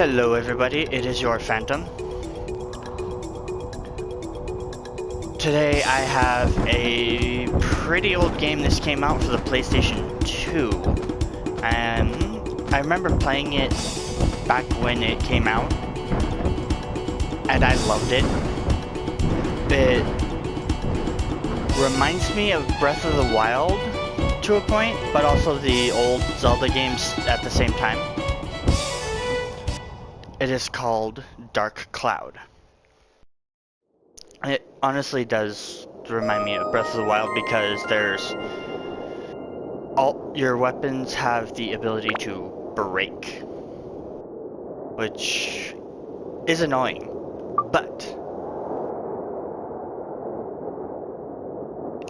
Hello everybody, it is your Phantom. Today I have a pretty old game. This came out for the PlayStation 2. And I remember playing it back when it came out. And I loved it. It reminds me of Breath of the Wild to a point, but also the old Zelda games at the same time. It is called Dark Cloud. It honestly does remind me of Breath of the Wild because all your weapons have the ability to break, which is annoying, but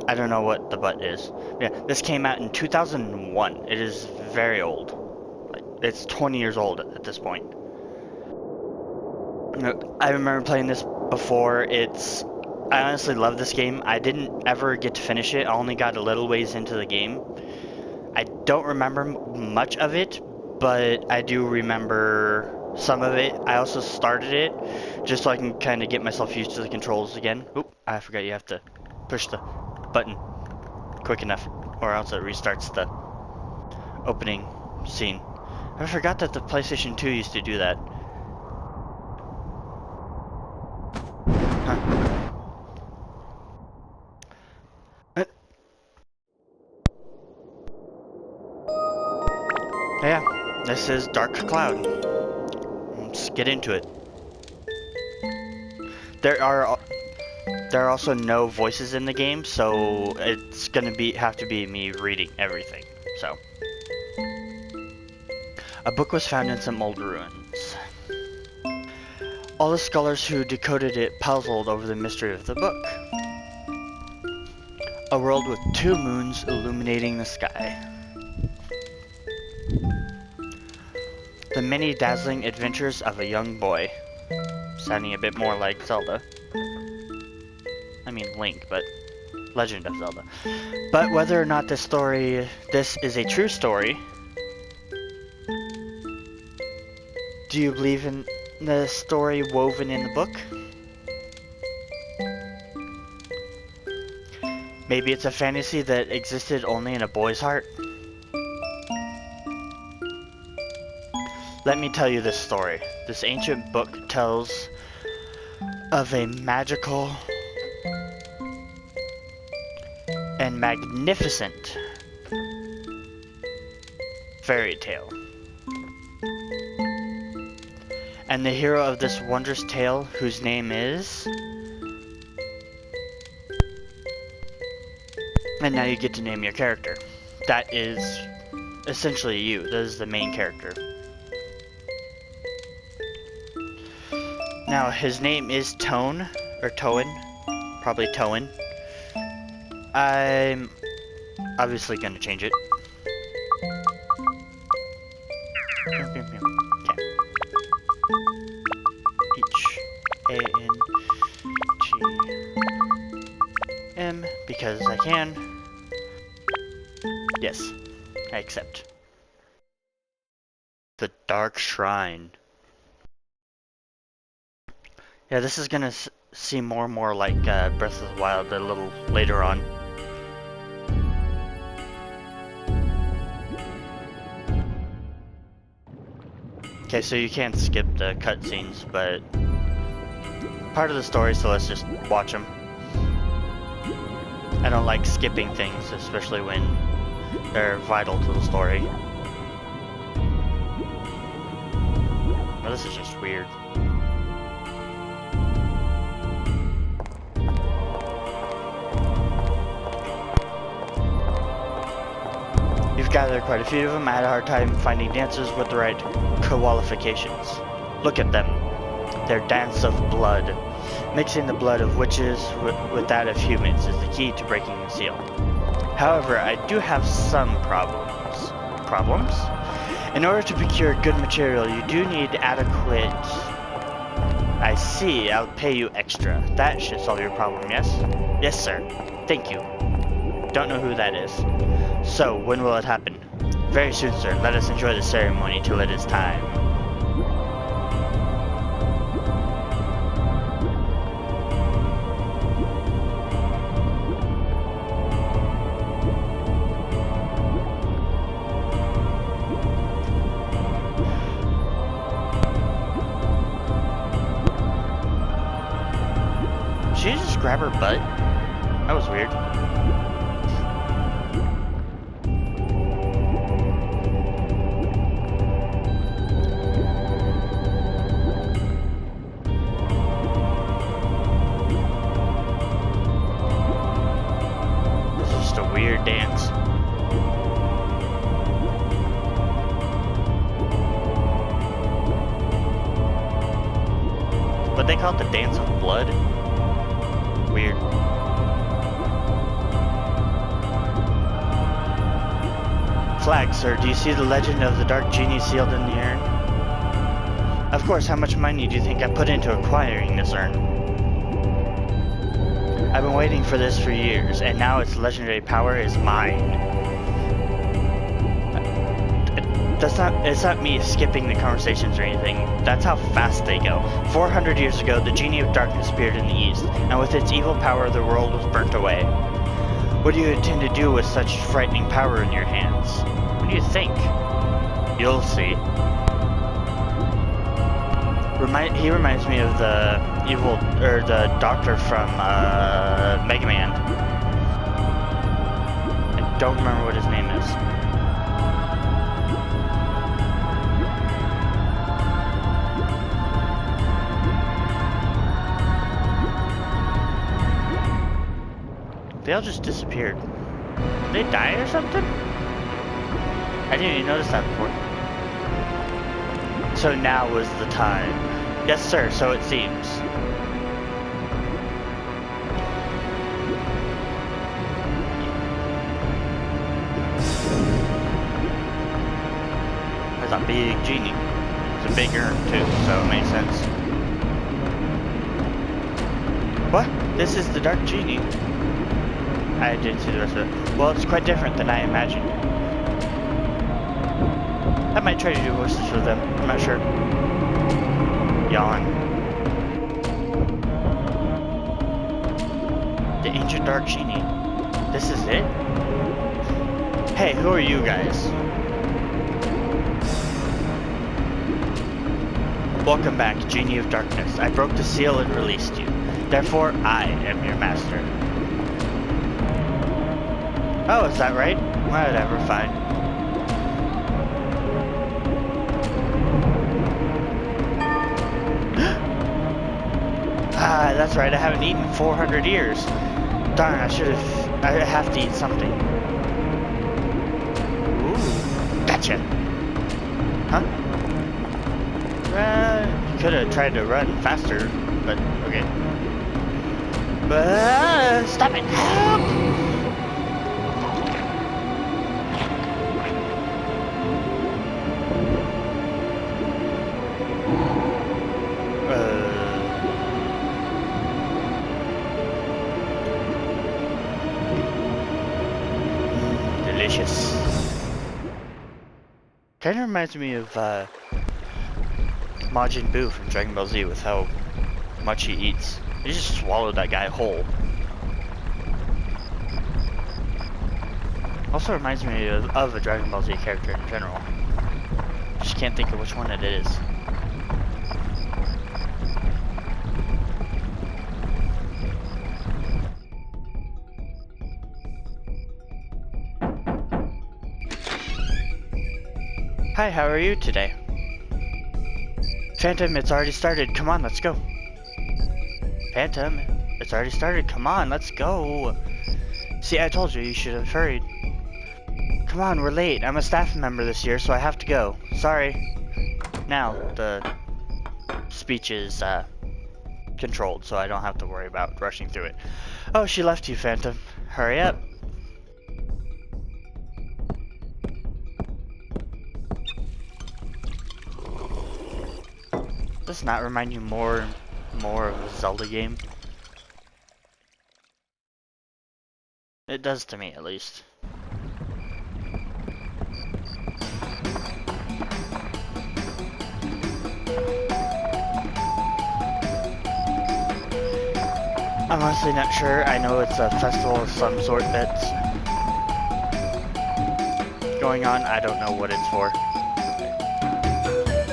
I don't know what the but is. Yeah, this came out in 2001. It is very old. It's 20 years old at this point. I remember playing this before. I honestly love this game. I didn't ever get to finish it. I only got a little ways into the game. I don't remember much of it, but I do remember some of it. I also started it just so I can kind of get myself used to the controls again. Oop, I forgot you have to push the button quick enough or else it restarts the opening scene. I forgot that the PlayStation 2 used to do that. Yeah, this is Dark Cloud. Let's get into it. There are also no voices in the game, so it's gonna have to be me reading everything. So, a book was found in some old ruins. All the scholars who decoded it puzzled over the mystery of the book. A world with 2 moons illuminating the sky. The many dazzling adventures of a young boy. Sounding a bit more like Zelda. I mean Link, but Legend of Zelda. But whether or not this is a true story, do you believe in the story woven in the book? Maybe it's a fantasy that existed only in a boy's heart? Let me tell you this story. This ancient book tells of a magical and magnificent fairy tale. And the hero of this wondrous tale, whose name is... And now you get to name your character. That is essentially you. That is the main character. Now, his name is Tone, or Toan, probably Toan. I'm obviously going to change it. Okay. H-A-N-G-M, because I can. Yes, I accept. The Dark Shrine. Yeah, this is gonna seem more and more like Breath of the Wild a little later on. Okay, so you can't skip the cutscenes, but part of the story, so let's just watch them. I don't like skipping things, especially when they're vital to the story. Well, this is just weird. You've gathered quite a few of them. I had a hard time finding dancers with the right qualifications. Look at them. Their dance of blood. Mixing the blood of witches with that of humans is the key to breaking the seal. However, I do have some problems. Problems? In order to procure good material, you do need adequate... I see, I'll pay you extra. That should solve your problem, yes? Yes, sir. Thank you. Don't know who that is. So, when will it happen? Very soon, sir. Let us enjoy the ceremony till it is time. grab her butt? That was weird. This is just a weird dance. But they call it the Dance of Blood? Weird. Flag, sir. Do you see the legend of the Dark Genie sealed in the urn? Of course, how much money do you think I put into acquiring this urn? I've been waiting for this for years, and now its legendary power is mine. It's not me skipping the conversations or anything. That's how fast they go. 400 years ago, the Genie of Darkness appeared in the East, and with its evil power, the world was burnt away. What do you intend to do with such frightening power in your hands? What do you think? You'll see. He reminds me of the the doctor from Mega Man. I don't remember what his name is. They all just disappeared. Did they die or something? I didn't even notice that before. So now was the time. Yes, sir, so it seems. There's a big genie. It's a big urn too, so it makes sense. What? This is the Dark Genie. I didn't see the rest of it. Well, it's quite different than I imagined. I might try to do voices for them. I'm not sure. Yawn. The ancient Dark Genie. This is it? Hey, who are you guys? Welcome back, Genie of Darkness. I broke the seal and released you. Therefore, I am your master. Oh, is that right? Whatever, fine. Ah, that's right, I haven't eaten in 400 years. Darn, I have to eat something. Ooh, gotcha. Huh? You could have tried to run faster, but okay. But stop it! Help! Delicious. Kind of reminds me of Majin Buu from Dragon Ball Z with how much he eats. He just swallowed that guy whole. Also reminds me of a Dragon Ball Z character in general. Just can't think of which one it is. Hi, how are you today? Phantom, it's already started. Come on, let's go. Phantom, it's already started. Come on, let's go. See, I told you, you should have hurried. Come on, we're late. I'm a staff member this year, so I have to go. Sorry. Now, the speech is controlled, so I don't have to worry about rushing through it. Oh, she left you, Phantom. Hurry up. Does not remind you more of a Zelda game? It does to me, at least. I'm honestly not sure. I know it's a festival of some sort that's going on. I don't know what it's for.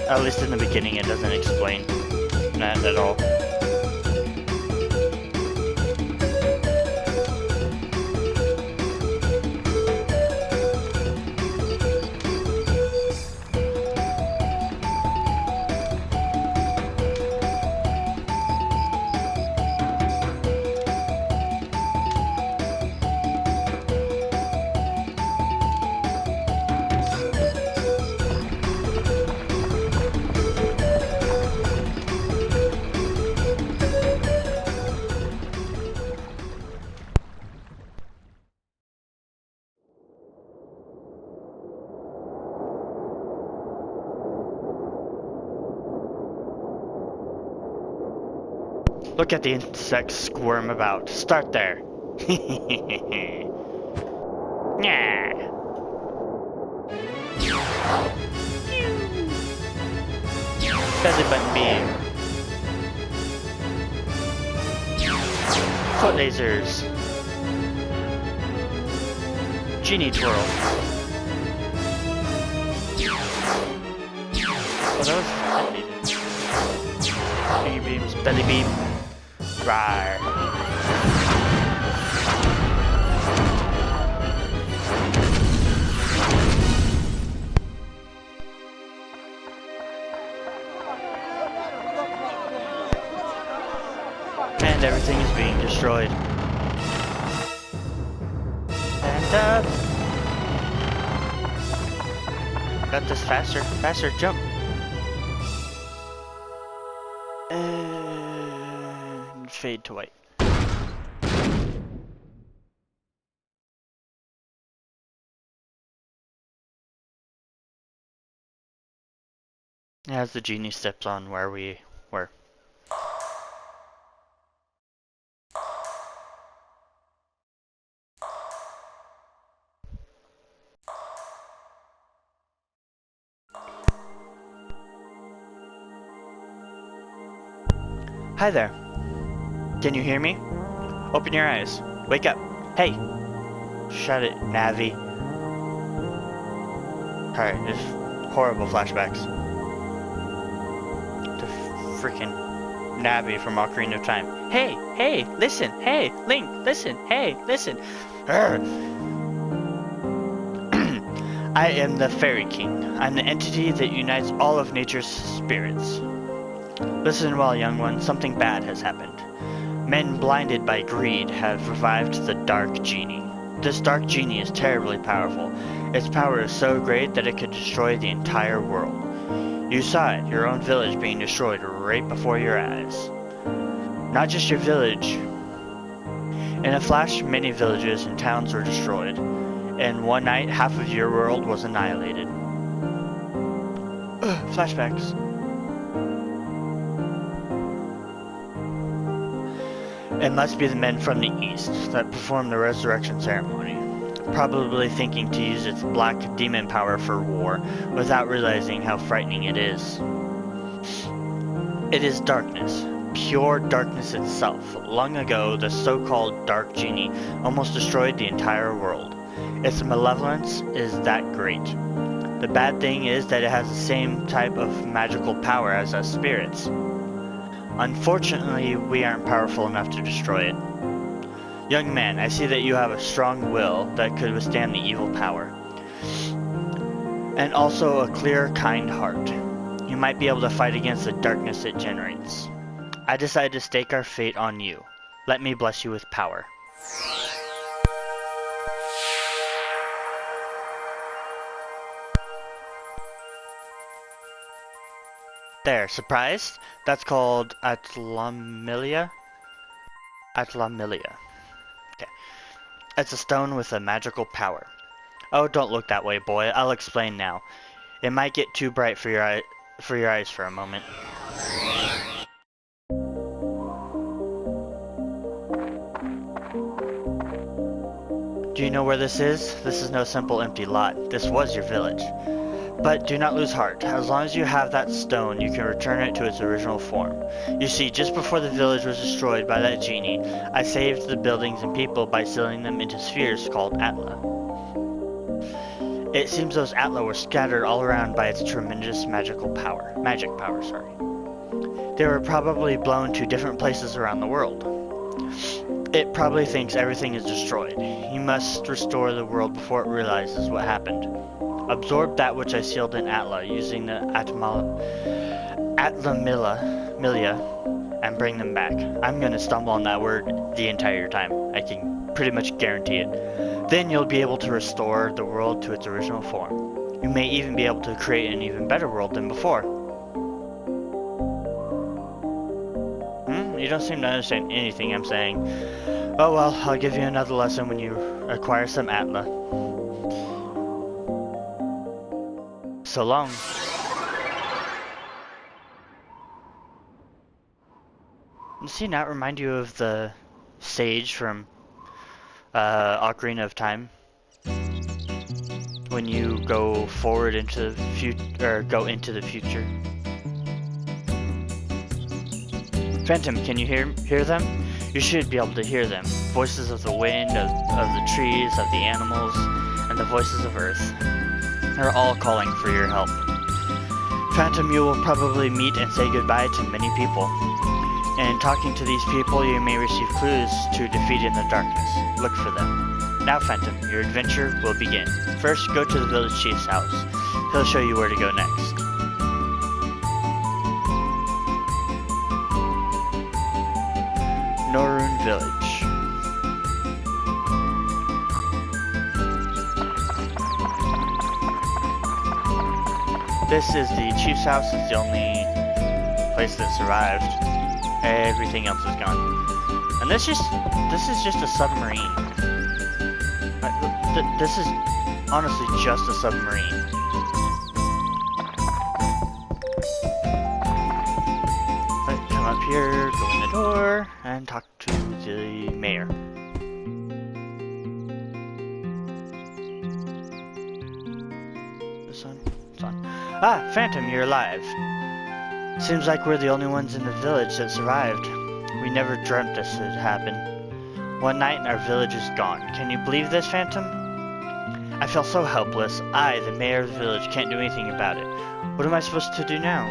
At least in the beginning it doesn't explain that at all. Look at the insects squirm about. Start there. Yeah. Belly button beam. Foot lasers. Genie twirl. Oh, that was belly beams. Belly beam. Rawr. And everything is being destroyed. And got this faster, jump. And fade to white. As the genie steps on where we were. Hi there. Can you hear me? Open your eyes. Wake up. Hey. Shut it, Navi. Alright, there's horrible flashbacks. To freaking Navi from Ocarina of Time. Hey, listen. Hey, Link, listen. Hey, listen. I am the Fairy King. I'm the entity that unites all of nature's spirits. Listen well, young one, something bad has happened. Men blinded by greed have revived the Dark Genie. This Dark Genie is terribly powerful. Its power is so great that it could destroy the entire world. You saw it, your own village being destroyed right before your eyes. Not just your village. In a flash, many villages and towns were destroyed. In one night, half of your world was annihilated. Flashbacks. It must be the men from the east that performed the resurrection ceremony, probably thinking to use its black demon power for war, without realizing how frightening it is. It is darkness, pure darkness itself. Long ago, the so-called Dark Genie almost destroyed the entire world. Its malevolence is that great. The bad thing is that it has the same type of magical power as us spirits. Unfortunately, we aren't powerful enough to destroy it. Young man, I see that you have a strong will that could withstand the evil power. And also a clear, kind heart. You might be able to fight against the darkness it generates. I decided to stake our fate on you. Let me bless you with power. There, surprised? That's called Atlamilia. Atlamilia. Okay. It's a stone with a magical power. Oh, don't look that way, boy. I'll explain now. It might get too bright for your eyes for a moment. Do you know where this is? This is no simple empty lot. This was your village. But do not lose heart. As long as you have that stone, you can return it to its original form. You see, just before the village was destroyed by that genie, I saved the buildings and people by sealing them into spheres called Atla. It seems those Atla were scattered all around by its tremendous magic power, sorry. They were probably blown to different places around the world. It probably thinks everything is destroyed. You must restore the world before it realizes what happened. Absorb that which I sealed in Atla using the Atlamilia and bring them back. I'm gonna stumble on that word the entire time. I can pretty much guarantee it. Then you'll be able to restore the world to its original form. You may even be able to create an even better world than before. You don't seem to understand anything I'm saying. Oh well, I'll give you another lesson when you acquire some Atla. So long. Does he not remind you of the sage from Ocarina of Time? When you go forward into the future, or go into the future. Phantom, can you hear them? You should be able to hear them. Voices of the wind, of the trees, of the animals, and the voices of Earth. They're all calling for your help. Phantom, you will probably meet and say goodbye to many people. In talking to these people, you may receive clues to defeat in the darkness. Look for them. Now, Phantom, your adventure will begin. First, go to the village chief's house. He'll show you where to go next. Norun Village. This is the chief's house. It's the only place that survived. Everything else is gone. And this is just a submarine. This is honestly just a submarine. But come up here, go in the door, and talk to the mayor. This one? This one. Ah, Phantom, you're alive. Seems like we're the only ones in the village that survived. We never dreamt this would happen. One night and our village is gone. Can you believe this, Phantom? I feel so helpless. I, the mayor of the village, can't do anything about it. What am I supposed to do now?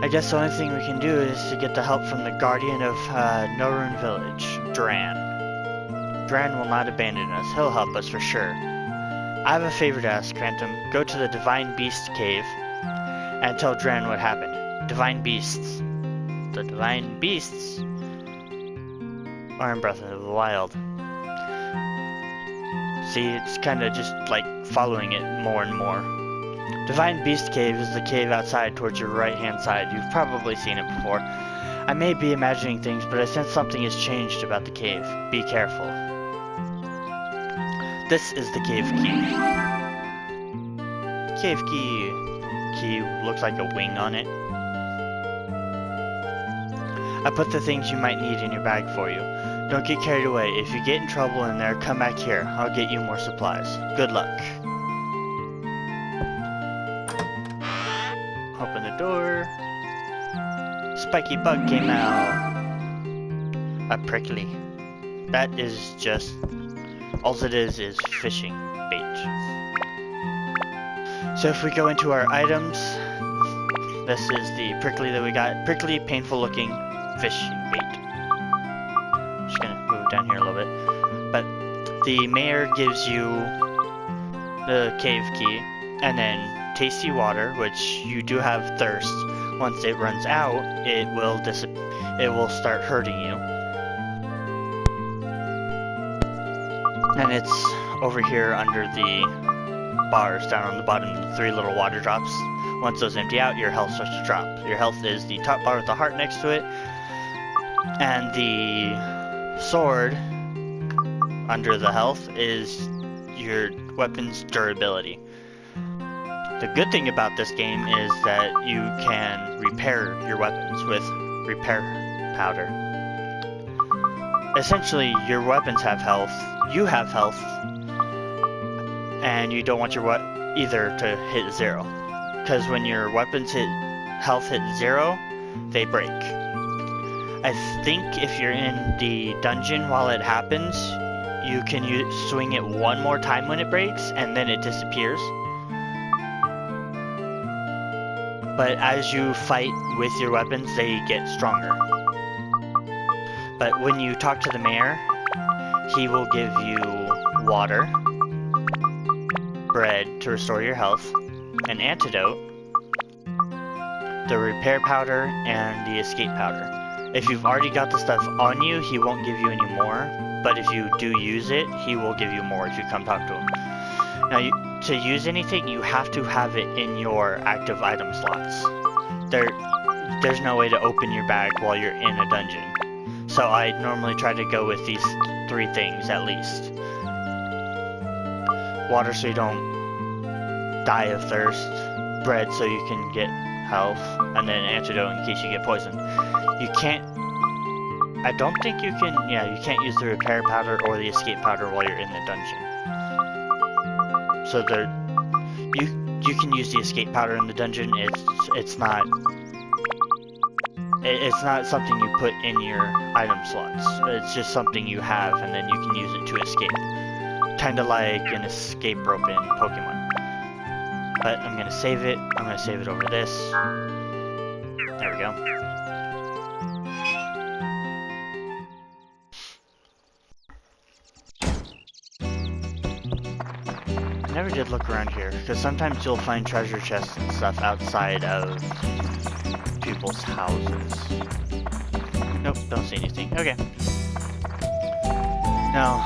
I guess the only thing we can do is to get the help from the guardian of Norun Village, Dran. Dran will not abandon us. He'll help us for sure. I have a favor to ask, Phantom. Go to the Divine Beast Cave and tell Dran what happened. Divine Beasts. The Divine Beasts are in Breath of the Wild. See, it's kind of just like following it more and more. Divine Beast Cave is the cave outside towards your right-hand side. You've probably seen it before. I may be imagining things, but I sense something has changed about the cave. Be careful. This is the cave key. Cave key. Key looks like a wing on it. I put the things you might need in your bag for you. Don't get carried away. If you get in trouble in there, come back here. I'll get you more supplies. Good luck. Open the door. Spiky bug came out. A prickly. That is just... all it is fishing bait. So if we go into our items, this is the prickly that we got. Prickly, painful looking fishing bait. Just gonna move down here a little bit. But the mayor gives you the cave key, and then tasty water, which you do have thirst. Once it runs out, it will start hurting you. And it's over here under the bars, down on the bottom, the 3 little water drops. Once those empty out, your health starts to drop. Your health is the top bar with the heart next to it. And the sword under the health is your weapon's durability. The good thing about this game is that you can repair your weapons with repair powder. Essentially, your weapons have health, you have health, and you don't want your either to hit 0. Because when your weapons health hit 0, they break. I think if you're in the dungeon while it happens, you can swing it one more time when it breaks, and then it disappears. But as you fight with your weapons, they get stronger. But when you talk to the mayor, he will give you water, bread to restore your health, an antidote, the repair powder, and the escape powder. If you've already got the stuff on you, he won't give you any more, but if you do use it, he will give you more if you come talk to him. Now, to use anything, you have to have it in your active item slots. There's no way to open your bag while you're in a dungeon. So I normally try to go with these 3 things at least. water so you don't die of thirst, bread so you can get health, and then antidote in case you get poisoned. You can't, I don't think you can, yeah, you can't use the repair powder or the escape powder while you're in the dungeon. So you can use the escape powder in the dungeon. It's not something you put in your item slots. It's just something you have, and then you can use it to escape. Kinda like an escape rope in Pokemon. But I'm gonna save it. I'm gonna save it over this. There we go. I never did look around here, because sometimes you'll find treasure chests and stuff outside of people's houses. Nope, don't see anything. Okay. No,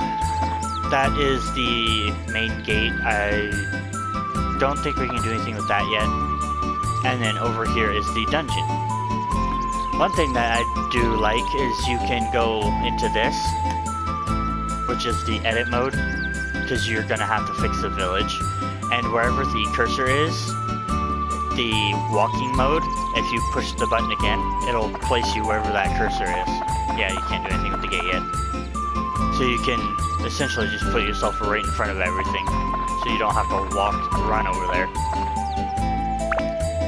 that is the main gate. I don't think we can do anything with that yet. And then over here is the dungeon. One thing that I do like is you can go into this, which is the edit mode, because you're gonna have to fix the village. And wherever the cursor is, the walking mode, if you push the button again, it'll place you wherever that cursor is. Yeah, you can't do anything with the gate yet. So you can essentially just put yourself right in front of everything, so you don't have to run over there.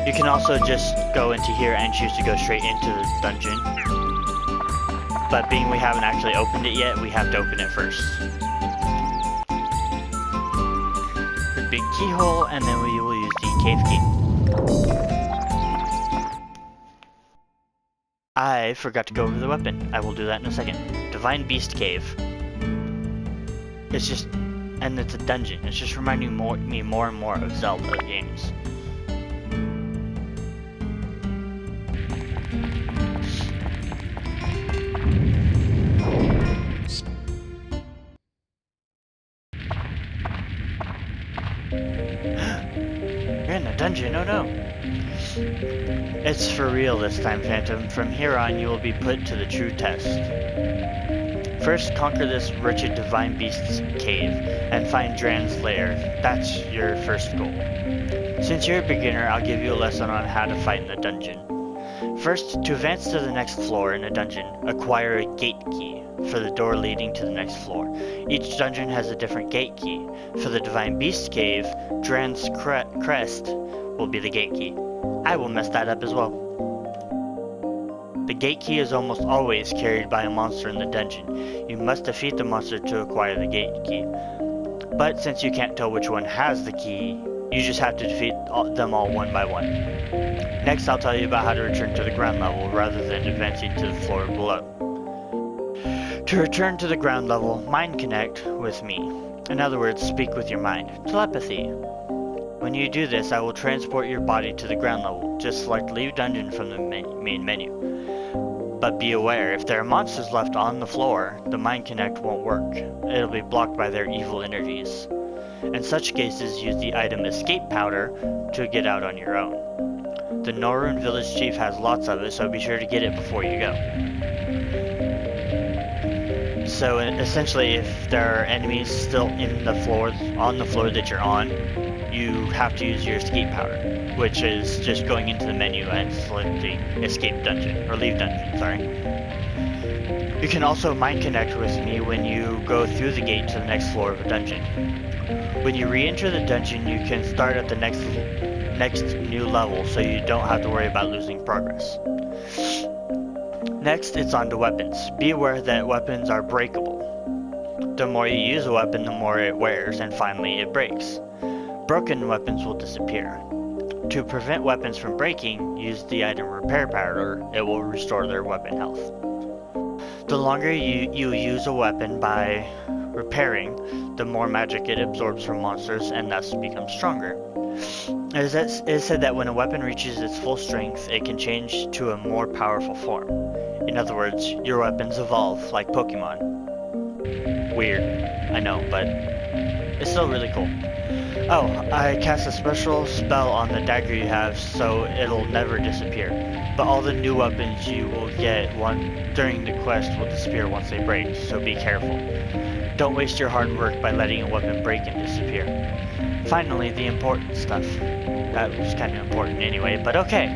You can also just go into here and choose to go straight into the dungeon. But being we haven't actually opened it yet, we have to open it first. The big keyhole, and then we will use the cave key. I forgot to go over the weapon. I will do that in a second. Divine Beast Cave. It's just, and it's a dungeon. It's just reminding me more and more of Zelda games. You're in a dungeon, oh no. It's for real this time, Phantom. From here on, you will be put to the true test. First, conquer this wretched Divine Beast's cave, and find Dran's lair. That's your first goal. Since you're a beginner, I'll give you a lesson on how to fight in the dungeon. First, to advance to the next floor in a dungeon, acquire a gate key for the door leading to the next floor. Each dungeon has a different gate key. For the Divine Beast Cave, Dran's crest will be the gate key. I will mess that up as well. The gate key is almost always carried by a monster in the dungeon. You must defeat the monster to acquire the gate key. But since you can't tell which one has the key, you just have to defeat them all one by one. Next, I'll tell you about how to return to the ground level rather than advancing to the floor below. To return to the ground level, mind connect with me. In other words, speak with your mind. Telepathy. When you do this, I will transport your body to the ground level. Just select Leave Dungeon from the main menu. But be aware, if there are monsters left on the floor, the Mind Connect won't work. It'll be blocked by their evil energies. In such cases, use the item Escape Powder to get out on your own. The Norrøn Village Chief has lots of it, so be sure to get it before you go. So essentially, if there are enemies still on the floor that you're on, you have to use your escape powder, which is just going into the menu and selecting escape dungeon, or leave dungeon, sorry. You can also mind connect with me when you go through the gate to the next floor of a dungeon. When you re-enter the dungeon, you can start at the next new level, so you don't have to worry about losing progress. Next, it's on to weapons. Be aware that weapons are breakable. The more you use a weapon, the more it wears, and finally it breaks. Broken weapons will disappear. To prevent weapons from breaking, use the item Repair Powder. It will restore their weapon health. The longer you use a weapon by repairing, the more magic it absorbs from monsters and thus becomes stronger. It is said that when a weapon reaches its full strength, it can change to a more powerful form. In other words, your weapons evolve like Pokemon. Weird, I know, but it's still really cool. Oh, I cast a special spell on the dagger you have, so it'll never disappear. but all the new weapons you will get during the quest will disappear once they break, so be careful. Don't waste your hard work by letting a weapon break and disappear. Finally, the important stuff. That was kind of important anyway, but okay.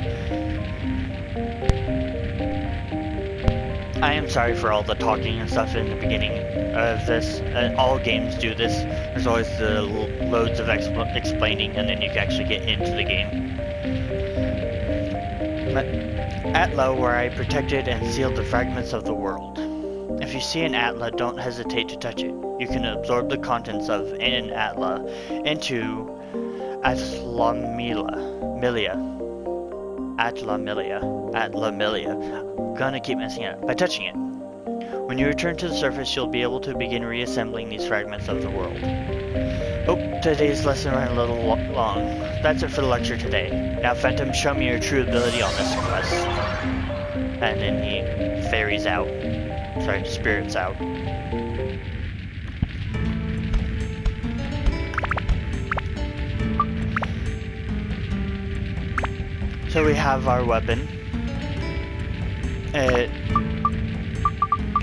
I am sorry for all the talking and stuff in the beginning of this. All games do this. There's always the loads of explaining, and then you can actually get into the game. Atla, where I protected and sealed the fragments of the world. If you see an Atla, don't hesitate to touch it. You can absorb the contents of an Atla into Atlamilia. I'm gonna keep messing it up. By touching it. When you return to the surface, you'll be able to begin reassembling these fragments of the world. Oh, today's lesson ran a little long. That's it for the lecture today. Now, Phantom, show me your true ability on this quest. And then he ferries out. Sorry, spirits out. So we have our weapon.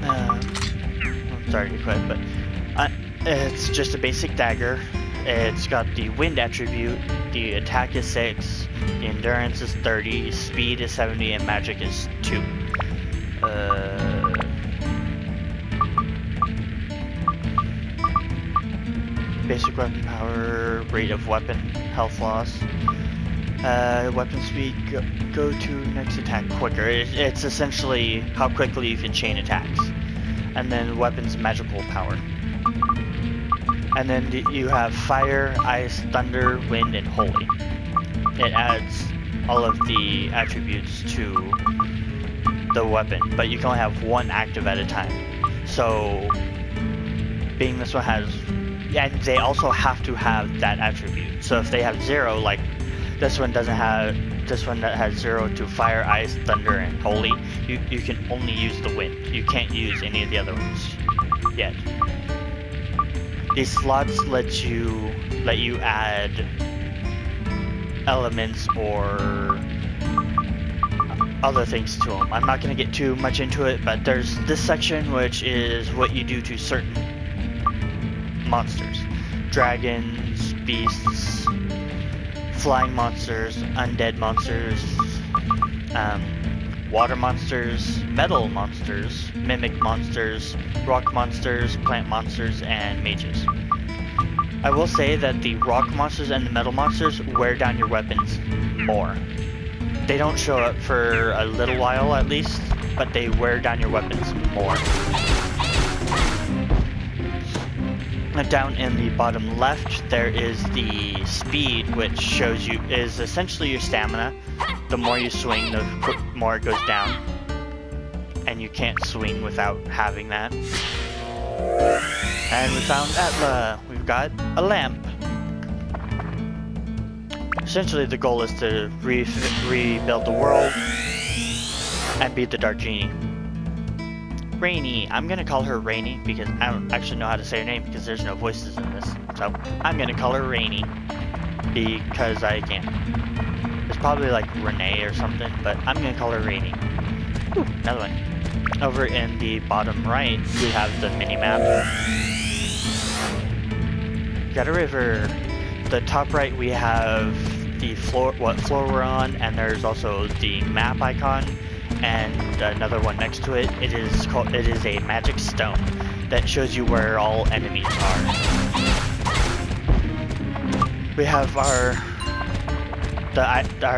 I'm sorry to quit, but it's just a basic dagger. It's got the wind attribute, the attack is 6, the endurance is 30, speed is 70, and magic is 2. Basic weapon power, rate of weapon, health loss. Weapon speed, go to next attack quicker. It's essentially how quickly you can chain attacks. And then weapons magical power. And then you have fire, ice, thunder, wind, and holy. It adds all of the attributes to the weapon, but you can only have one active at a time. So, being this one has, and they also have to have that attribute. So if they have 0, like this one doesn't have, this one that has 0 to fire, ice, thunder, and holy, you can only use the wind. You can't use any of the other ones yet. These slots let you add elements or other things to them. I'm not going to get too much into it, but there's this section which is what you do to certain monsters. Dragons, beasts, flying monsters, undead monsters, water monsters, metal monsters, mimic monsters, rock monsters, plant monsters, and mages. I will say that the rock monsters and the metal monsters wear down your weapons more. They don't show up for a little while at least, but they wear down your weapons more. Down in the bottom left, there is the speed, which shows you is essentially your stamina. The more you swing, the more it goes down. And you can't swing without having that. And we found Atla. We've got a lamp. Essentially, the goal is to rebuild the world and beat the Dark Genie. Rainy. I'm gonna call her Rainy because I don't actually know how to say her name because there's no voices in this. So I'm gonna call her Rainy because I can. It's probably like Renee or something, but I'm gonna call her Rainy. Ooh, another one. Over in the bottom right, we have the mini-map. Got a river. The top right, we have the floor, what floor we're on, and there's also the map icon. And another one next to it. It is a magic stone that shows you where all enemies are. We have our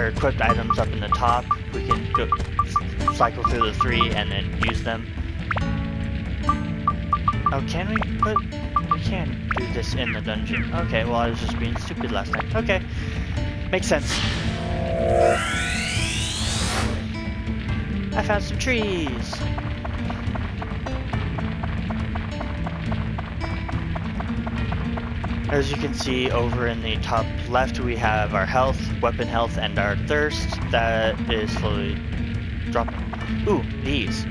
equipped items up in the top. We can go cycle through the 3 and then use them. Oh, can we put? We can do this in the dungeon. Okay, well I was just being stupid last time. Okay, makes sense. I found some trees! As you can see over in the top left, we have our health, weapon health, and our thirst. That is slowly dropping. Ooh, these.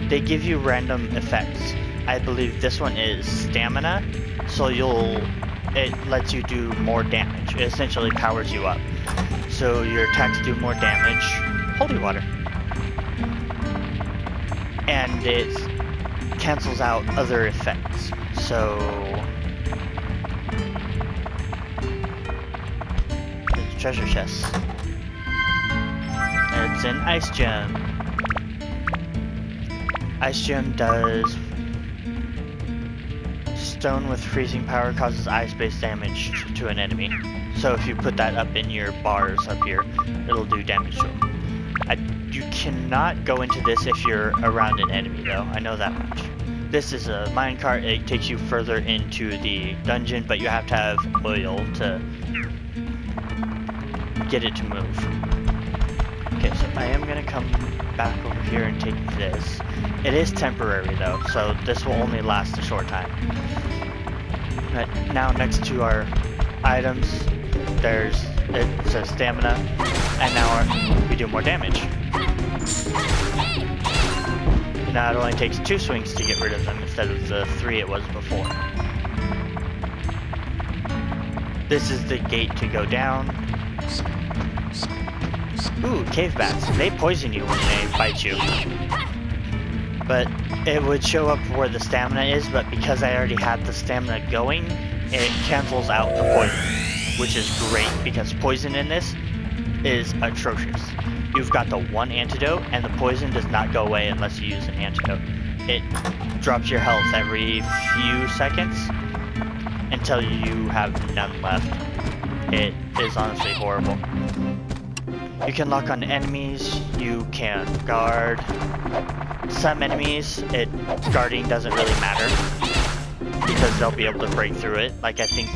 They give you random effects. I believe this one is stamina, so it lets you do more damage. It essentially powers you up. So your attacks do more damage. holy water. And it cancels out other effects. So there's a treasure chest. It's an ice gem. Ice gem does stone with freezing power causes ice-based damage to an enemy. So if you put that up in your bars up here, it'll do damage to them. You cannot go into this if you're around an enemy though, I know that much. This is a minecart, it takes you further into the dungeon, but you have to have oil to get it to move. Okay, so I am gonna come back over here and take this. It is temporary though, so this will only last a short time. But now next to our items, it says stamina, and now we do more damage. Now it only takes 2 swings to get rid of them instead of the 3 it was before. This is the gate to go down. Ooh, cave bats. They poison you when they bite you. But it would show up where the stamina is, but because I already had the stamina going, it cancels out the poison, which is great because poison in this is atrocious. You've got the 1 antidote, and the poison does not go away unless you use an antidote. It drops your health every few seconds until you have none left. It is honestly horrible. You can lock on enemies, you can guard. Some enemies, guarding doesn't really matter because they'll be able to break through it. Like I think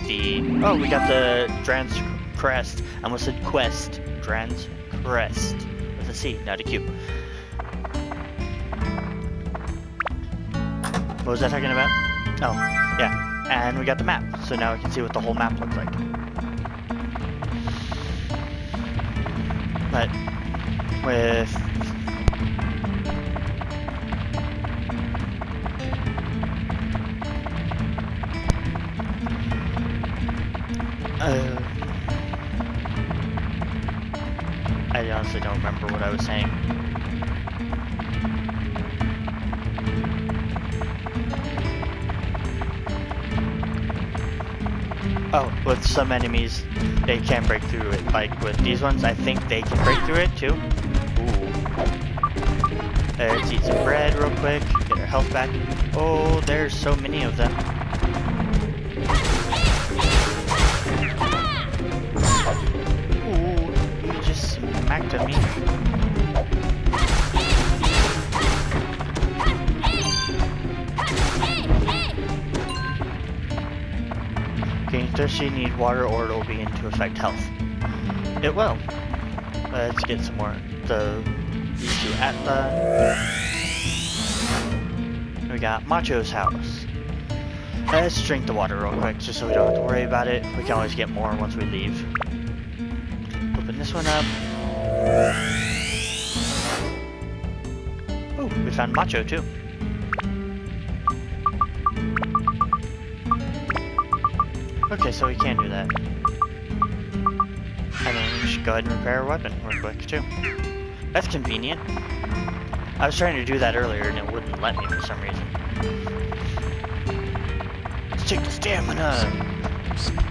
oh, we got the Drans Crest. I almost said quest. Drans Crest with a C, not a Q. What was I talking about? Oh, yeah. And we got the map, so now we can see what the whole map looks like. But with I honestly don't remember what I was saying. Oh, with some enemies, they can break through it. Like with these ones, I think they can break through it too. Ooh. Let's eat some bread real quick, get our health back. Oh, there's so many of them. Ooh, you just smacked at me. Getting thirsty, need water or it'll begin to affect health. It will. Let's get some more. These 2 Atla. We got Macho's house. Let's drink the water real quick just so we don't have to worry about it. We can always get more once we leave. Open this one up. Oh, we found Macho too. Okay, so we can do that. And then we should go ahead and repair our weapon real quick too. That's convenient. I was trying to do that earlier and it wouldn't let me for some reason. Let's take the stamina!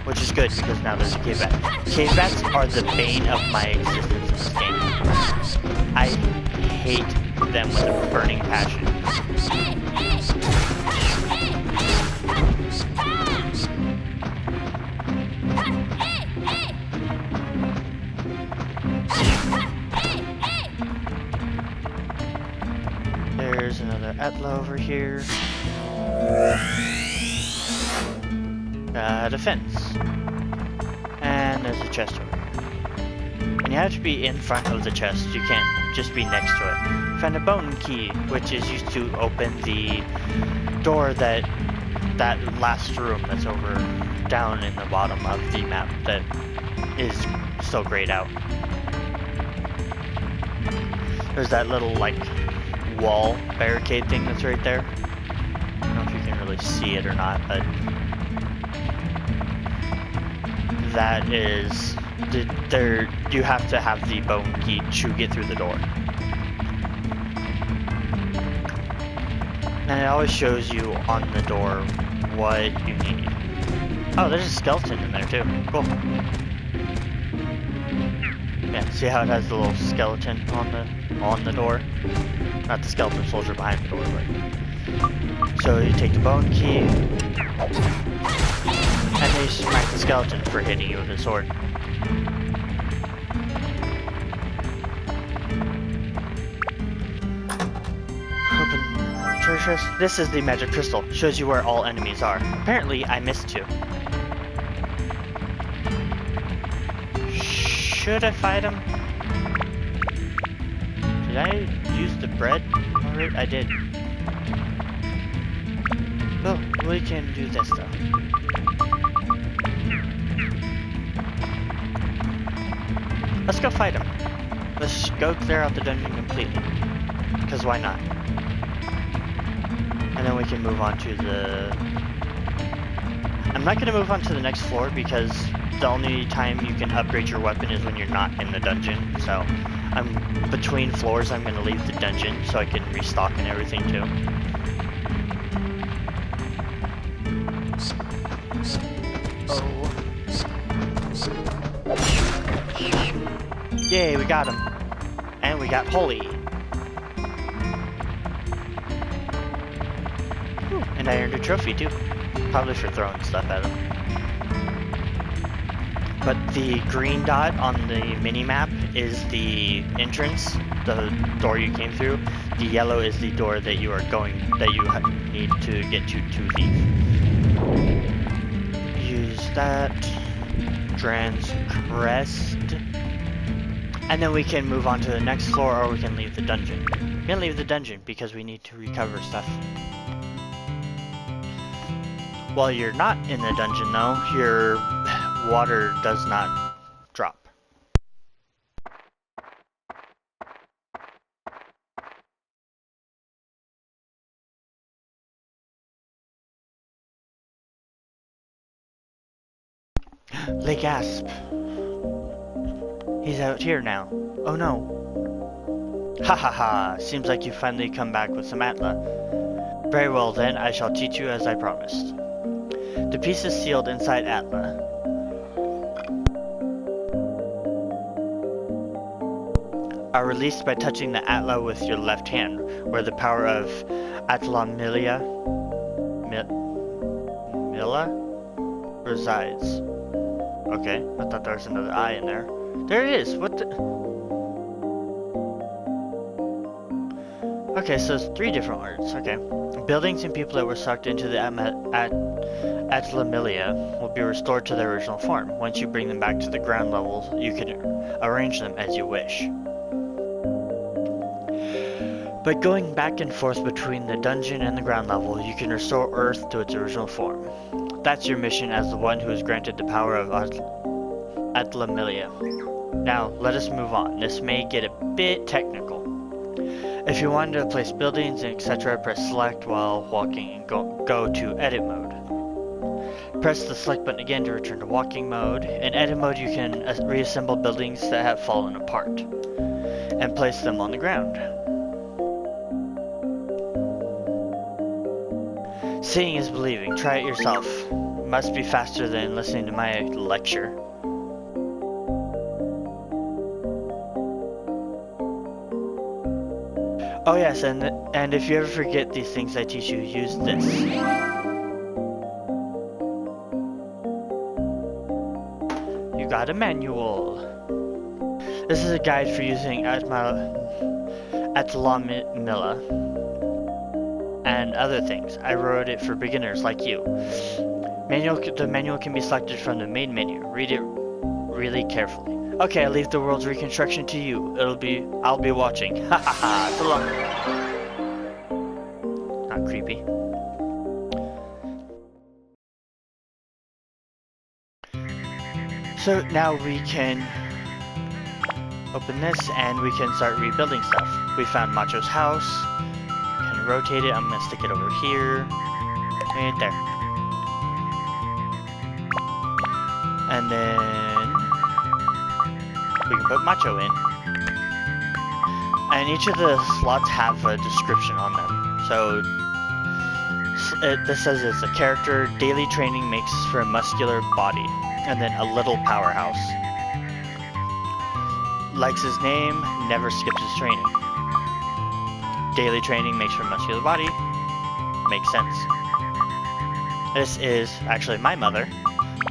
Which is good because now there's a cave bat. Cave bats are the bane of my existence in this game. I hate them with a burning passion. There's another Atla over here. Got a fence. And there's a chest over here. And you have to be in front of the chest, you can't just be next to it. Found a bone key, which is used to open the door that last room that's over down in the bottom of the map that is still grayed out. There's that little like wall barricade thing that's right there. I don't know if you can really see it or not, but that is you have to have the bone key to get through the door. And it always shows you on the door what you need. Oh, there's a skeleton in there too. Cool. Yeah, see how it has the little skeleton on the door? Not the skeleton soldier behind the door, but... So you take the bone key, and then you smack the skeleton for hitting you with a sword. Open treasure chest. This is the magic crystal. Shows you where all enemies are. Apparently, I missed two. Should I fight him? Did I use the bread? Alright, I did. Well, we can do this though. Let's go fight him. Let's go clear out the dungeon completely. Because why not? And then we can move on to the... I'm not going to move on to the next floor because the only time you can upgrade your weapon is when you're not in the dungeon. So, between floors I'm going to leave the dungeon so I can restock and everything too. Oh. Yay, we got him. And we got Holy. Ooh, and I earned a trophy too. Probably for throwing stuff at him. But the green dot on the mini-map is the entrance, the door you came through. The yellow is the door that you are going, that you need to get to leave. Use that. Dran's Crest. And then we can move on to the next floor, or we can leave the dungeon. We're gonna leave the dungeon because we need to recover stuff. While you're not in the dungeon though, your water does not drop. Lake Asp. He's out here now. Oh no. Ha ha ha, seems like you finally come back with some Atla. Very well then, I shall teach you as I promised. The pieces sealed inside Atla are released by touching the Atla with your left hand, where the power of Atlamilia resides. Okay, I thought there was another I in there. There it is! What the... Okay, so it's 3 different words. Okay. Buildings and people that were sucked into the Atlamilia will be restored to their original form. Once you bring them back to the ground level, you can arrange them as you wish. By going back and forth between the dungeon and the ground level, you can restore Earth to its original form. That's your mission as the one who is granted the power of Atlamilia. Now, let us move on. This may get a bit technical. If you want to place buildings and etc., press select while walking and go to edit mode. Press the select button again to return to walking mode. In edit mode, you can reassemble buildings that have fallen apart and place them on the ground. Seeing is believing. Try it yourself. Must be faster than listening to my lecture. Oh yes, and if you ever forget these things I teach you, use this. You got a manual. This is a guide for using Atlamilla and other things. I wrote it for beginners like you. The manual can be selected from the main menu. Read it really carefully. Okay, I leave the world's reconstruction to you. I'll be watching. Ha ha ha. So long. Not creepy. So now we can open this and we can start rebuilding stuff. We found Macho's house. Can rotate it. I'm gonna stick it over here. Right there. And then we can put Macho in. And each of the slots have a description on them. So this says it's a character, daily training makes for a muscular body, and then a little powerhouse. Likes his name, never skips his training. Daily training makes for a muscular body. Makes sense. This is actually my mother.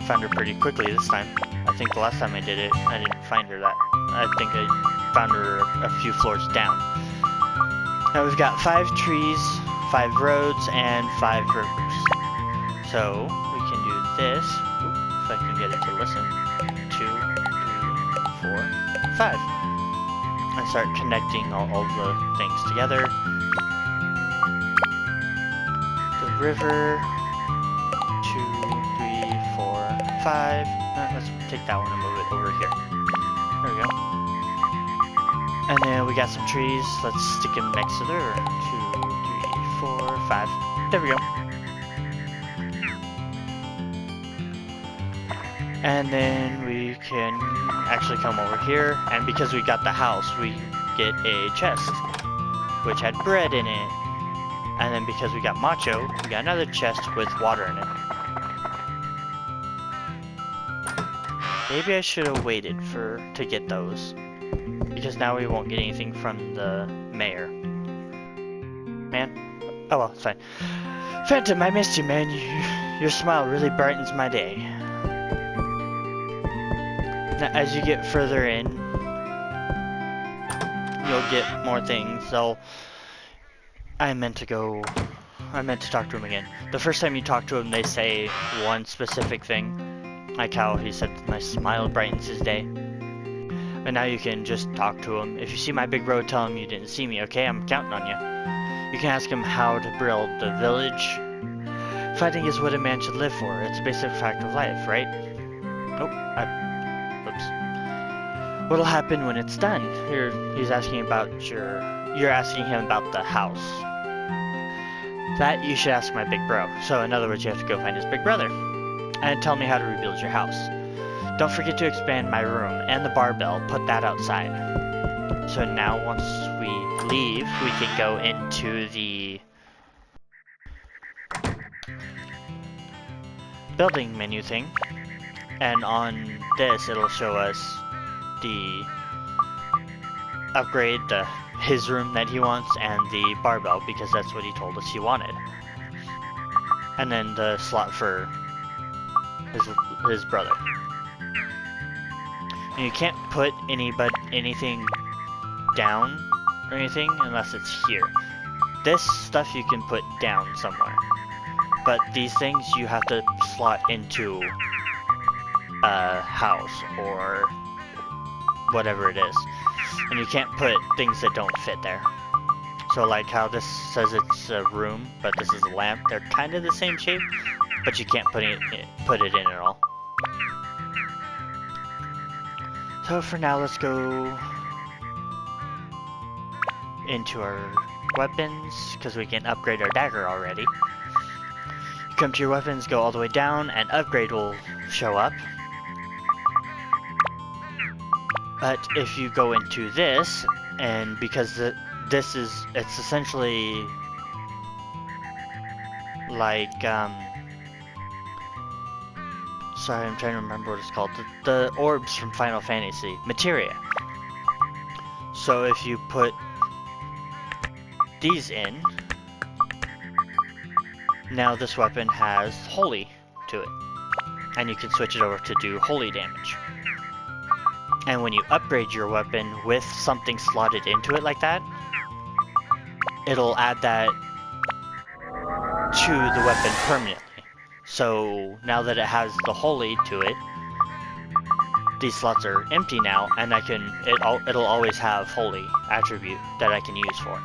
Found her pretty quickly this time. I think the last time I did it, I didn't find her that. I think I found her a few floors down. Now we've got 5 trees, 5 roads, and 5 rivers. So we can do this. Oop, if I can get it to listen. 2, 3, 4, 5. And start connecting all the things together. The river. 2, 3, 4, 5. Let's take that one and move it over here. There we go. And then we got some trees. Let's stick them next to the river. 2, 3, 4, 5. There we go. And then we can actually come over here. And because we got the house, we get a chest, which had bread in it. And then because we got Macho, we got another chest with water in it. Maybe I should have waited to get those, because now we won't get anything from the mayor. Man? Oh well, it's fine. Phantom, I missed you, man. Your smile really brightens my day. Now, as you get further in, you'll get more things. So, I meant to talk to him again. The first time you talk to him, they say one specific thing. Like how he said, my smile brightens his day. But now you can just talk to him. If you see my big bro, tell him you didn't see me, okay? I'm counting on you. You can ask him how to build the village. Fighting is what a man should live for. It's a basic fact of life, right? Oh, oops. What'll happen when it's done? He's asking about you're asking him about the house. That you should ask my big bro. So in other words, you have to go find his big brother. And tell me how to rebuild your house. Don't forget to expand my room and the barbell, put that outside. So now once we leave, we can go into the building menu thing. And on this, it'll show us the upgrade, his room that he wants, and the barbell, because that's what he told us he wanted. And then the slot for his brother. And you can't put anything down or anything unless it's here. This stuff you can put down somewhere, but these things you have to slot into a house or whatever it is, and you can't put things that don't fit there. So like how this says it's a room, but this is a lamp. They're kind of the same shape, but you can't put it in at all. So for now, let's go into our weapons, because we can upgrade our dagger already. You come to your weapons, go all the way down, and upgrade will show up. But if you go into this, and because it's essentially like, sorry, I'm trying to remember what it's called. The orbs from Final Fantasy. Materia. So if you put these in, now this weapon has holy to it. And you can switch it over to do holy damage. And when you upgrade your weapon with something slotted into it like that, it'll add that to the weapon permanently. So now that it has the holy to it, these slots are empty now, and it'll always have holy attribute that I can use for it.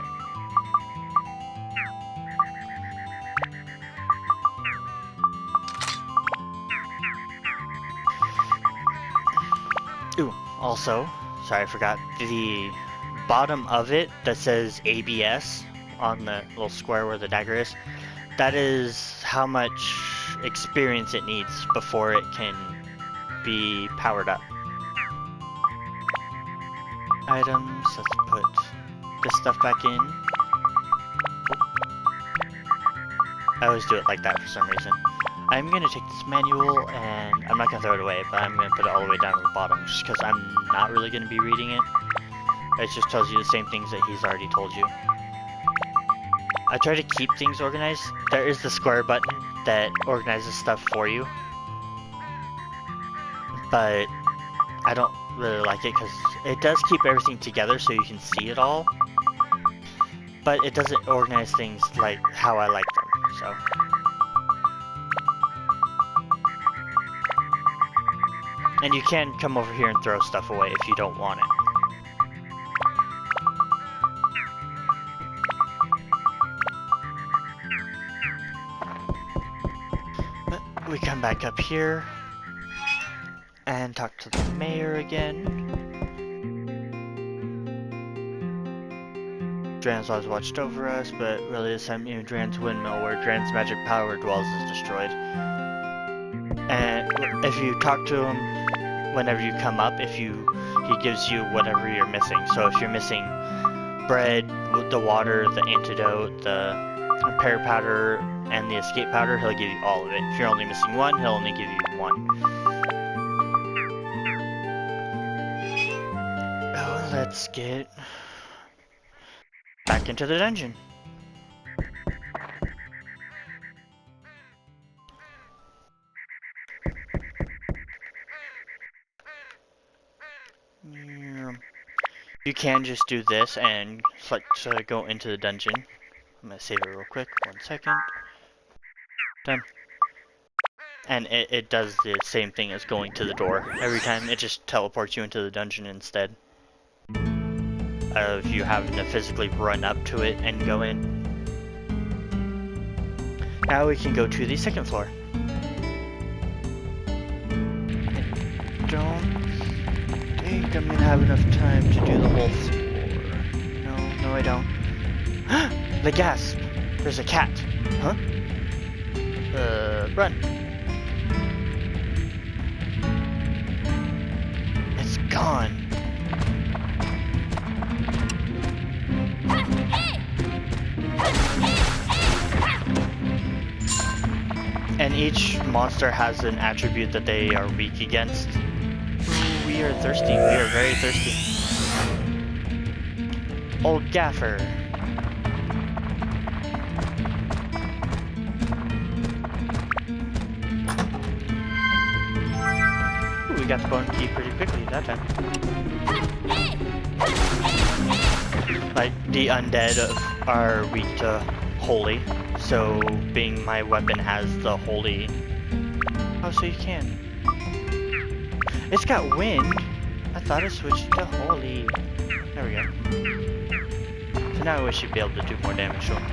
Ooh, also, sorry I forgot, the bottom of it that says ABS on the little square where the dagger is, that is how much experience it needs before it can be powered up. Items, let's put this stuff back in. I always do it like that for some reason. I'm gonna take this manual and I'm not gonna throw it away, but I'm gonna put it all the way down to the bottom just because I'm not really gonna be reading it. It just tells you the same things that he's already told you. I try to keep things organized. There is the square button that organizes stuff for you, but I don't really like it because it does keep everything together so you can see it all, but it doesn't organize things like how I like them, so. And you can come over here and throw stuff away if you don't want it. But we come back up here and talk to the mayor again. Dran's always watched over us, but really this time even Dran's windmill where Dran's magic power dwells is destroyed. And if you talk to him whenever you come up, he gives you whatever you're missing. So if you're missing bread, the water, the antidote, the repair powder, and the escape powder, he'll give you all of it. If you're only missing one, he'll only give you one. Oh, let's get back into the dungeon. You can just do this and select to go into the dungeon. I'm gonna save it real quick, 1 second. Done. And it does the same thing as going to the door. Every time it just teleports you into the dungeon instead of you having to physically run up to it and go in. Now we can go to the second floor. Don't think I'm gonna have enough time to do the whole floor. No, I don't. The gasp! There's a cat. Huh? Run. It's gone. And each monster has an attribute that they are weak against. Ooh, we are thirsty. We are very thirsty. Old Gaffer. Ooh, we got the bone key pretty quickly that time. Like, the undead are weak to holy. So, being my weapon has the holy... Oh, so you can. It's got wind. I thought it switched to holy. There we go. So now we should be able to do more damage to him.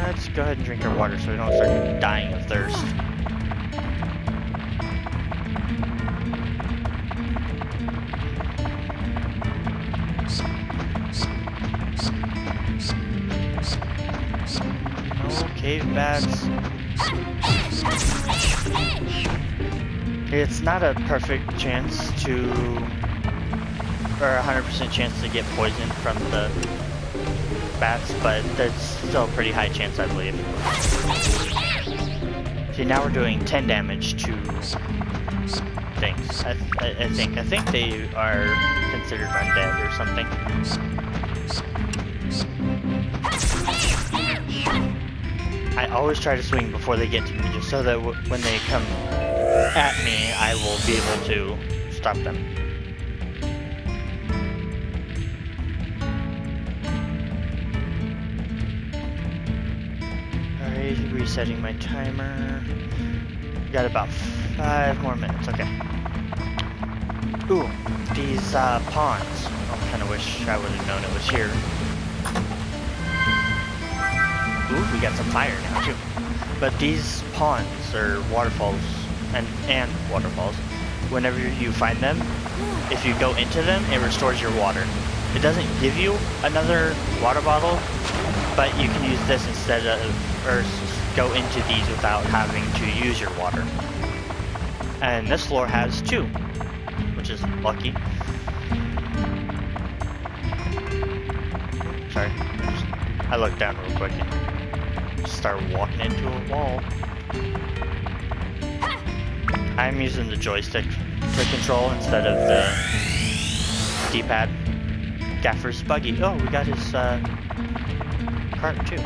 Let's go ahead and drink our water so we don't start dying of thirst. Cave bats. It's not a perfect chance to, or 100% chance to get poisoned from the bats, but that's still a pretty high chance, I believe. See, now we're doing 10 damage to things. I think they are considered undead or something. I always try to swing before they get to me, just so that when they come at me, I will be able to stop them. Alright, resetting my timer. Got about 5 more minutes, okay. Ooh, these pawns. I kind of wish I would have known it was here. Ooh, we got some fire now too. But these ponds, or waterfalls, and waterfalls, whenever you find them, if you go into them, it restores your water. It doesn't give you another water bottle, but you can use this instead of, or go into these without having to use your water. And this floor has 2, which is lucky. sorry. I looked down real quick and start walking into a wall. I'm using the joystick to control instead of the D-pad. Gaffer's buggy. Oh, we got his cart too.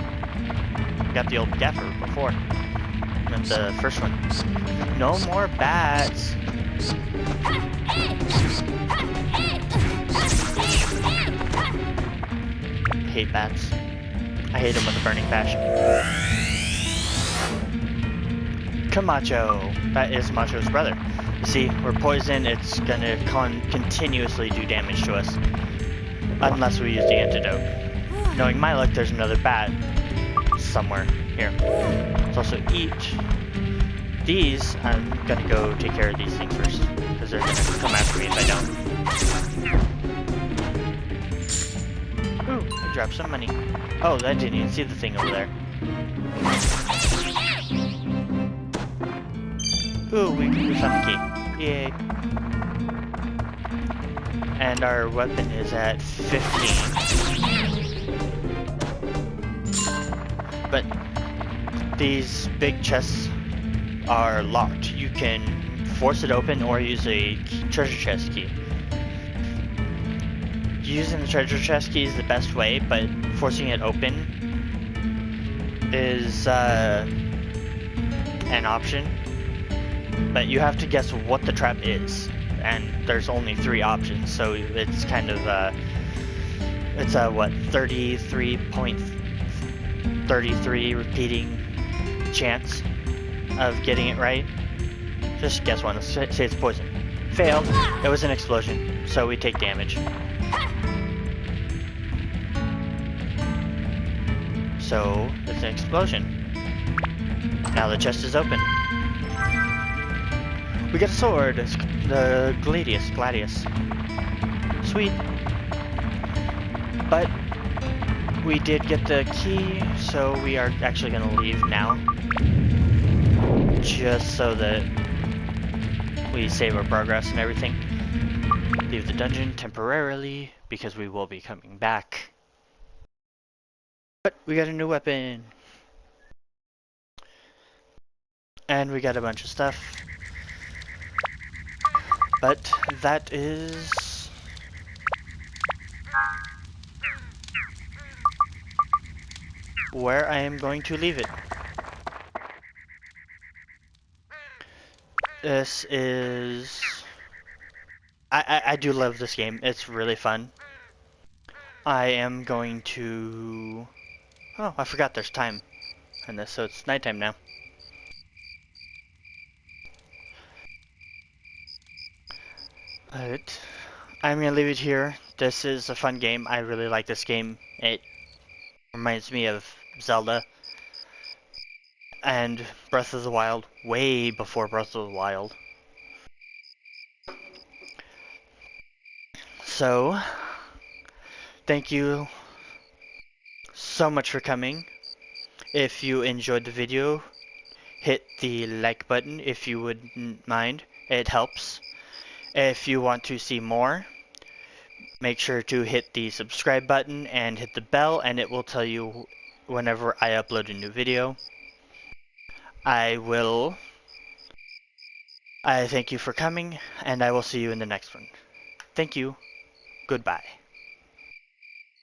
We got the old Gaffer before. And the first one. No more bats. I hate bats. I hate them with a burning passion. Camacho. That is Macho's brother. You see, we're poisoned, it's gonna continuously do damage to us. Unless we use the antidote. Knowing my luck, there's another bat somewhere here. Let's also eat these. I'm gonna go take care of these things first, because they're gonna come after me if I don't. Ooh, I dropped some money. Oh, I didn't even see the thing over there. Ooh, we found the key. Yay. And our weapon is at 15. But these big chests are locked. You can force it open or use a treasure chest key. Using the treasure chest key is the best way, but forcing it open is an option. But you have to guess what the trap is, and there's only 3 options, so it's kind of it's a what, 33.33 repeating chance of getting it right. Just guess one. Say it's poison. Failed. It was an explosion, so we take damage. So it's an explosion. Now the chest is open. We get a sword. It's the Gladius. Sweet. But we did get the key, so we are actually going to leave now. Just so that we save our progress and everything. Leave the dungeon temporarily, because we will be coming back. But we got a new weapon. And we got a bunch of stuff. But that is where I am going to leave it. This is... I do love this game. It's really fun. I am going to... Oh, I forgot there's time in this, so it's nighttime now. But I'm gonna leave it here. This is a fun game. I really like this game. It reminds me of Zelda and Breath of the Wild, way before Breath of the Wild. So, thank you so much for coming. If you enjoyed the video, hit the like button if you wouldn't mind. It helps. If you want to see more, make sure to hit the subscribe button and hit the bell, and it will tell you whenever I upload a new video. I thank you for coming, and I will see you in the next one. Thank you. Goodbye.